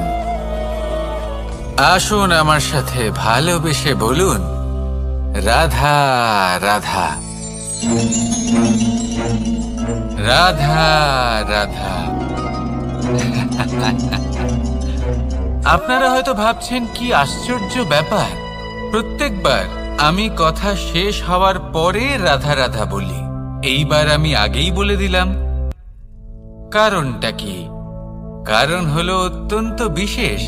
আসুন আমার সাথে ভালোবেসে বলুন রাধা রাধা রাধা রাধা। আপনারা হয়তো ভাবছেন কি আশ্চর্য ব্যাপার, প্রত্যেকবার আমি কথা শেষ হওয়ার পরে রাধা রাধা বলি। এইবার আমি আগেই বলে দিলাম। কারণটা কি? কারণ হলো অত্যন্ত বিশেষ।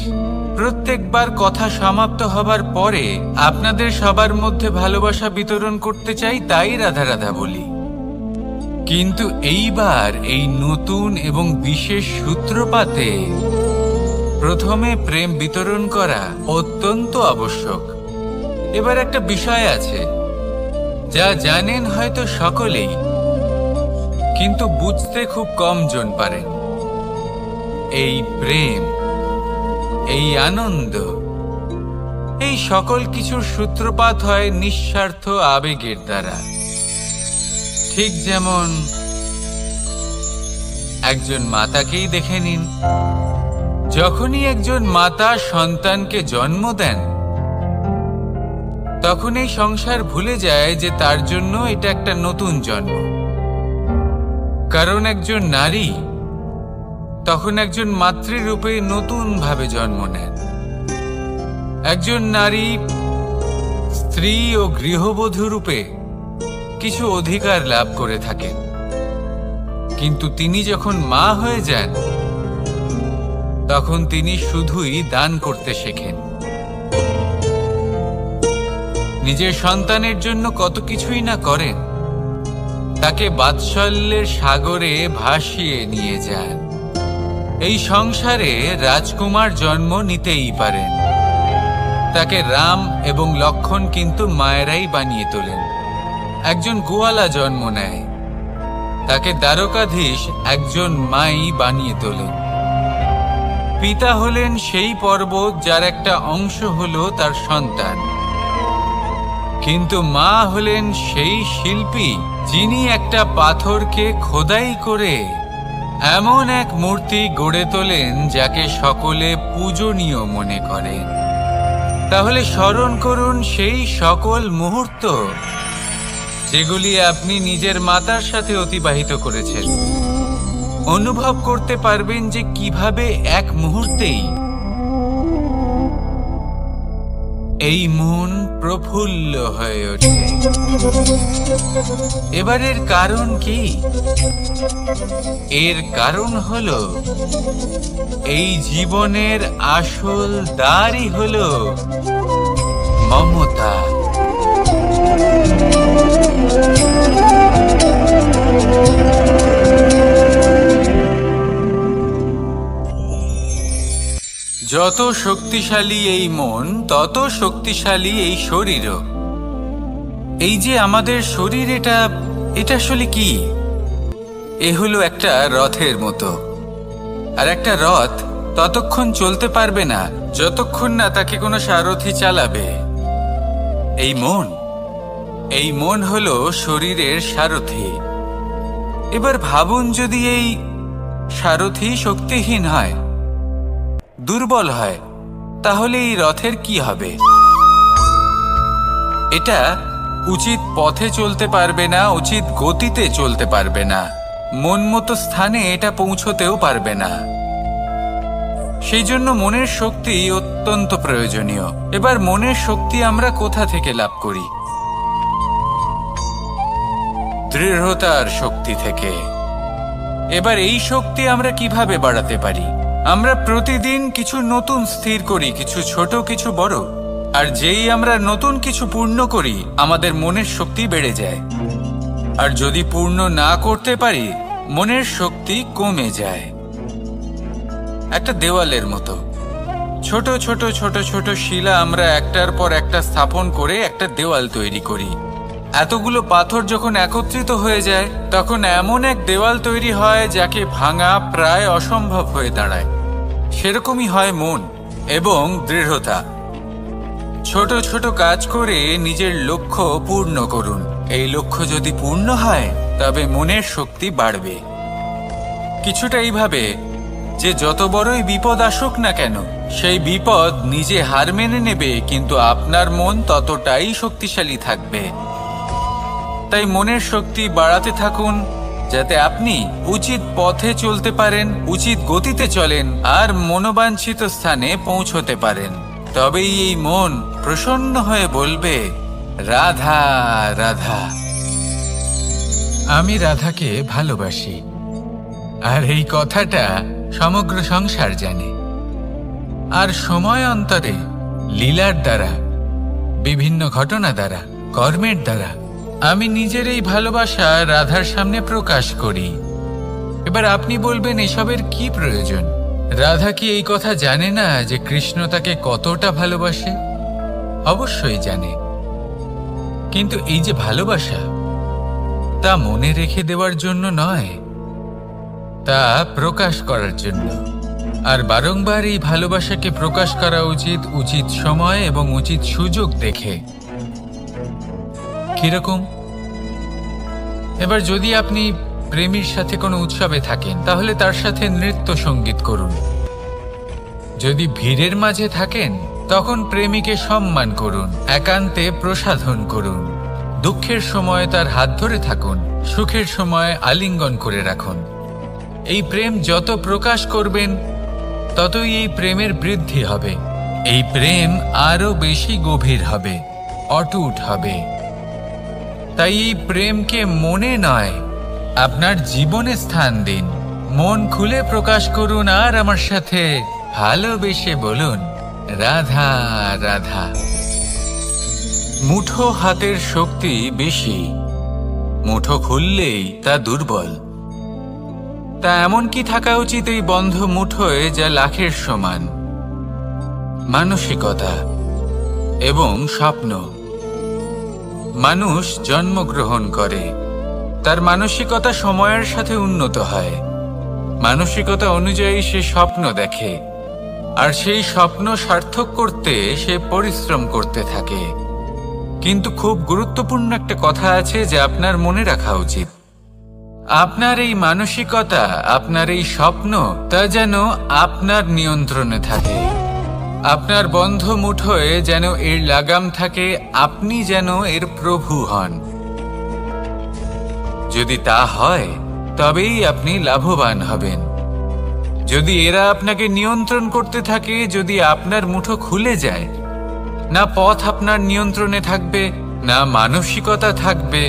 প্রত্যেকবার কথা সমাপ্ত হবার পরে আপনাদের সবার মধ্যে ভালোবাসা বিতরণ করতে চাই, তাই রাধা রাধা বলি। কিন্তু এইবার এই নতুন এবং বিশেষ সূত্রপাতে প্রথমে প্রেম বিতরণ করা অত্যন্ত আবশ্যক। এবার একটা বিষয় আছে যা জানেন হয়তো সকলেই, কিন্তু বুঝতে খুব কম জন পারেন। এই প্রেম, এই আনন্দ, এই সকল কিছুর সূত্রপাত হয় নিঃস্বার্থ আবেগের দ্বারা। ঠিক যেমন একজন মাতাকেই দেখে নিন। যখনই একজন মাতা সন্তানকে জন্ম দেন, তখন এই সংসার ভুলে যায় যে তার জন্য এটা একটা নতুন জন্ম। কারণ একজন নারী তখন একজন মাতৃরূপে নতুন ভাবে জন্ম নেন। একজন নারী স্ত্রী ও গৃহবধূ রূপে কিছু অধিকার লাভ করে থাকেন, কিন্তু তিনি যখন মা হয়ে যান তখন তিনি শুধুই দান করতে শেখেন। নিজের সন্তানের জন্য কত কিছুই না করেন, তাকে বাৎসল্যের সাগরে ভাসিয়ে নিয়ে যান। এই সংসারে রাজকুমার জন্ম নিতেই পারেন, তাকে রাম এবং লক্ষ্মণ কিন্তু মায়েরাই বানিয়ে তোলেন। একজন গোয়ালা জন্ম নেয়, তাকে দ্বারকাধীশ একজন মাই বানিয়ে তোলেন। পিতা হলেন সেই পর্বত যার একটা অংশ হলো তার সন্তান, কিন্তু মা হলেন সেই শিল্পী যিনি একটা পাথরকে খোদাই করে এমন এক মূর্তি গড়ে তোলেন যাকে সকলে পূজনীয় মনে করেন। তাহলে স্মরণ করুন সেই সকল মুহূর্ত যেগুলি আপনি নিজের মাতার সাথে অতিবাহিত করেছেন। অনুভব করতে পারবেন যে কিভাবে এক মুহূর্তেই এই মন প্রফুল্ল হয়ে ওঠে। এবারের কারণ কি? এর কারণ হলো এই জীবনের আসল দ্বারই হলো মমতা। যত শক্তিশালী এই মন, তত শক্তিশালী এই শরীরও। এই যে আমাদের শরীর, এটা আসলে কি? এ হলো একটা রথের মতো। আর একটা রথ ততক্ষণ চলতে পারবে না যতক্ষণ না তাকে কোনো সারথি চালাবে। এই মন হলো শরীরের সারথি। এবার ভাবুন, যদি এই সারথি শক্তিহীন হয়, দুর্বল হয়, তাহলে এই রথের কি হবে? এটা উচিত পথে চলতে পারবে না, উচিত গতিতে চলতে পারবে না, মন মতো স্থানে এটা পৌঁছতেও পারবে না। সেই জন্য মনের শক্তি অত্যন্ত প্রয়োজনীয়। এবার মনের শক্তি আমরা কোথা থেকে লাভ করি? দৃঢ়তার শক্তি থেকে। এবার এই শক্তি আমরা কিভাবে বাড়াতে পারি? আমরা প্রতিদিন কিছু নতুন স্থির করি, কিছু ছোট, কিছু বড়। আর যেই আমরা নতুন কিছু পূর্ণ করি, আমাদের মনের শক্তি বেড়ে যায়। আর যদি পূর্ণ না করতে পারি, মনের শক্তি কমে যায়। একটা দেওয়ালের মতো ছোট ছোট ছোট ছোট শিলা আমরা একটার পর একটা স্থাপন করে একটা দেওয়াল তৈরি করি। এতগুলো পাথর যখন একত্রিত হয়ে যায়, তখন এমন এক দেওয়াল তৈরি হয় যাকে ভাঙা প্রায় অসম্ভব হয়ে দাঁড়ায়। সেরকমই হয় মন এবং দৃঢ়তা। ছোট ছোট কাজ করে নিজের লক্ষ্য পূর্ণ করুন। এই লক্ষ্য যদি পূর্ণ হয়, তবে মনের শক্তি বাড়বে। কিছুটা এইভাবে যে যত বড়ই বিপদ আসুক না কেন, সেই বিপদ নিজে হার মেনে নেবে, কিন্তু আপনার মন ততটাই শক্তিশালী থাকবে। তাই মনের শক্তি বাড়াতে থাকুন, যাতে আপনি উচিত পথে চলতে পারেন, উচিত গতিতে চলেন আর মনোবাঞ্ছিত স্থানে পৌঁছতে পারেন। তবেই এই মন প্রসন্ন হয়ে বলবে, রাধা রাধা। আমি রাধাকে ভালোবাসি। আর এই কথাটা সমগ্র সংসার জানে। আর সময় অন্তরে লীলার দ্বারা, বিভিন্ন ঘটনা দ্বারা, কর্মের দ্বারা আমি নিজের এই ভালোবাসা রাধার সামনে প্রকাশ করি। এবার আপনি বলবেন, এসবের কি প্রয়োজন? রাধা কি এই কথা জানে না যে কৃষ্ণ তাকে কতটা ভালোবাসে? অবশ্যই জানে। কিন্তু এই যে ভালোবাসা, তা মনে রেখে দেওয়ার জন্য নয়, তা প্রকাশ করার জন্য। আর বারংবার এই ভালোবাসাকে প্রকাশ করা উচিত, উচিত সময় এবং উচিত সুযোগ দেখে। কিরকম? এবার যদি আপনি প্রেমীর সাথে কোনো উৎসবে থাকেন, তাহলে তার সাথে নৃত্য সঙ্গীত করুন। যদি ভিড়ের মাঝে থাকেন, তখন প্রেমীকে সম্মান করুন, একান্তে প্রসাধন করুন। দুঃখের সময় তার হাত ধরে থাকুন, সুখের সময় আলিঙ্গন করে রাখুন। এই প্রেম যত প্রকাশ করবেন, ততই এই প্রেমের বৃদ্ধি হবে। এই প্রেম আরো বেশি গভীর হবে, অটুট হবে। তাই এই প্রেমকে মনে নয়, আপনার জীবনে স্থান দিন। মন খুলে প্রকাশ করুন আর আমার সাথে ভালোবেসে বলুন, রাধা রাধা। মুঠো হাতের শক্তি বেশি, মুঠো খুললেই তা দুর্বল। তা এমন কি থাকা উচিত এই বন্ধ মুঠোয় যা লাখের সমান? মানসিকতা এবং স্বপ্ন। মানুষ জন্মগ্রহণ করে, তার মানসিকতা সময়ের সাথে উন্নত হয়। মানসিকতা অনুযায়ী সে স্বপ্ন দেখে, আর সেই স্বপ্ন সার্থক করতে সে পরিশ্রম করতে থাকে। কিন্তু খুব গুরুত্বপূর্ণ একটা কথা আছে যা আপনার মনে রাখা উচিত। আপনার এই মানসিকতা, আপনার এই স্বপ্ন, তা যেন আপনার নিয়ন্ত্রণে থাকে। আপনার বন্ধ মুঠোয় যেন এর লাগাম থাকে, আপনি যেন এর প্রভু হন। যদি তা হয়, তবেই আপনি লাভবান হবেন। যদি এরা আপনাকে নিয়ন্ত্রণ করতে থাকে, যদি আপনার মুঠো খুলে যায়, না পথ আপনার নিয়ন্ত্রণে থাকবে, না মানসিকতা থাকবে,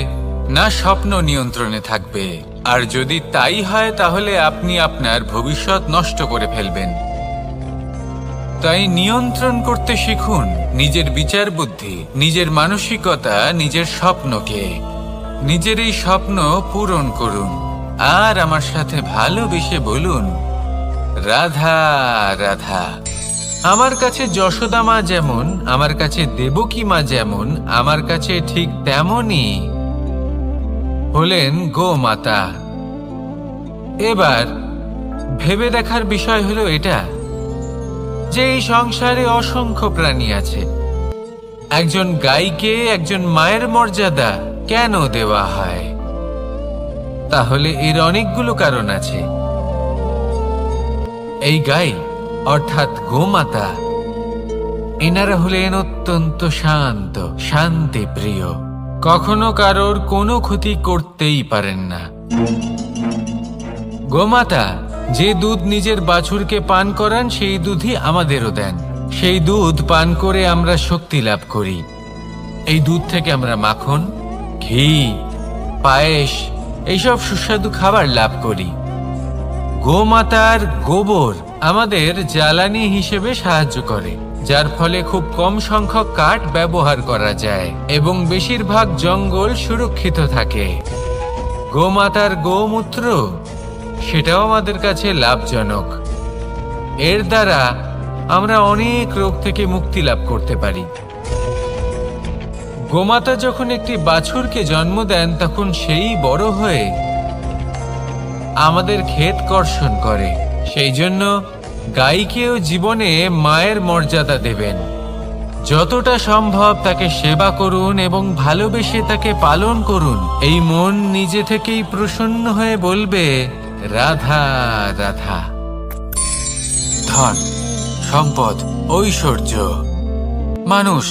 না স্বপ্ন নিয়ন্ত্রণে থাকবে। আর যদি তাই হয়, তাহলে আপনি আপনার ভবিষ্যৎ নষ্ট করে ফেলবেন। তাই নিয়ন্ত্রণ করতে শিখুন নিজের বিচার বুদ্ধি, নিজের মানসিকতা, নিজের স্বপ্নকে। নিজের এই স্বপ্ন পূরণ করুন আর আমার সাথে ভালোবেসে বলুন, রাধা রাধা। আমার কাছে যশোদা মা যেমন, আমার কাছে দেবকী মা যেমন, আমার কাছে ঠিক তেমনই হলেন গোমাতা। এবার ভেবে দেখার বিষয় হলো এটা যে এই সংসারে অসংখ্য প্রাণী আছে, একজন গাইকে একজন মায়ের মর্যাদা কেন দেওয়া হয়? তাহলে এর অনেকগুলো কারণ আছে। এই গাই অর্থাৎ গোমাতা, এনারা হলেন অত্যন্ত শান্ত, শান্তিপ্রিয়, কখনো কারোর কোনো ক্ষতি করতেই পারেন না। গোমাতা যে দুধ নিজের বাছুরকে পান করান সেই দুধই আমাদেরও দেন। সেই দুধ পান করে আমরা শক্তি লাভ করি। এই দুধ থেকে আমরা মাখন, ঘি, পায়েস এইসব সুস্বাদু খাবার লাভ করি। গোমাতার গোবর আমাদের জ্বালানি হিসেবে সাহায্য করে, যার ফলে খুব কম সংখ্যক কাঠ ব্যবহার করা যায় এবং বেশিরভাগ জঙ্গল সুরক্ষিত থাকে। গোমাতার গোমূত্র সেটাও আমাদের কাছে লাভজনক। এর দ্বারা আমরা অনেক রোগ থেকে মুক্তি লাভ করতে পারি। গোমাতা যখন একটি বাছুরকে জন্ম দেন তখন সেই বড় হয়ে আমাদের ক্ষেত কর্ষণ করে। সেই জন্য গাইকেও জীবনে মায়ের মর্যাদা দেবেন। যতটা সম্ভব তাকে সেবা করুন এবং ভালোবেসে তাকে পালন করুন। এই মন নিজে থেকেই প্রসন্ন হয়ে বলবে, রাধা রাধা। ধন, সম্পদ, ঐশ্বর্য মানুষ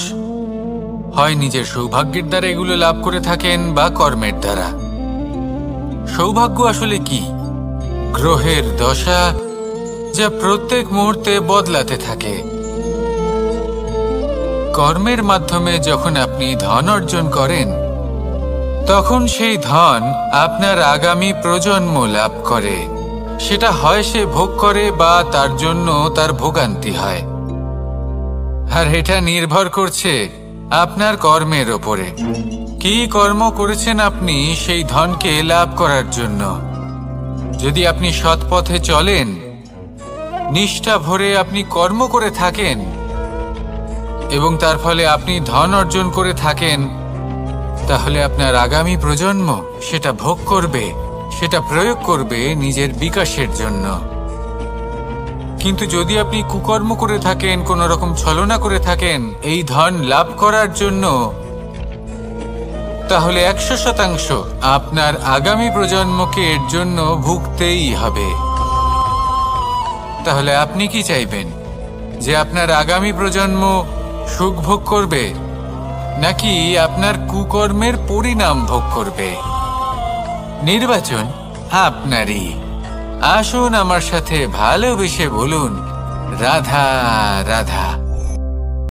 হয় নিজের সৌভাগ্যের দ্বারা এগুলো লাভ করে থাকেন বা কর্মের দ্বারা। সৌভাগ্য আসলে কি? গ্রহের দশা যা প্রত্যেক মুহূর্তে বদলাতে থাকে। কর্মের মাধ্যমে যখন আপনি ধন অর্জন করেন তখন সেই ধন আপনার আগামী প্রজন্ম লাভ করে। সেটা হয় সে ভোগ করে বা তার জন্য তার ভোগান্তি হয়। আর এটা নির্ভর করছে আপনার কর্মের ওপরে। কি কর্ম করেছেন আপনি সেই ধনকে লাভ করার জন্য? যদি আপনি সৎ পথে চলেন, নিষ্ঠা ভরে আপনি কর্ম করে থাকেন এবং তার ফলে আপনি ধন অর্জন করে থাকেন, তাহলে আপনার আগামী প্রজন্ম সেটা ভোগ করবে, সেটা প্রয়োগ করবে নিজের বিকাশের জন্য। কিন্তু যদি আপনি কুকর্ম করে থাকেন, কোনো রকম ছলনা করে থাকেন এই ধন লাভ করার জন্য, তাহলে 100% আপনার আগামী প্রজন্মকে এর জন্য ভুগতেই হবে। তাহলে আপনি কি চাইবেন? যে আপনার আগামী প্রজন্ম সুখ ভোগ করবে, নাকি আপনার কুকর্মের পরিণাম ভোগ করবে? নির্বাচন আপনারই। আসুন আমার সাথে ভালোবেসে বলুন, রাধা রাধা।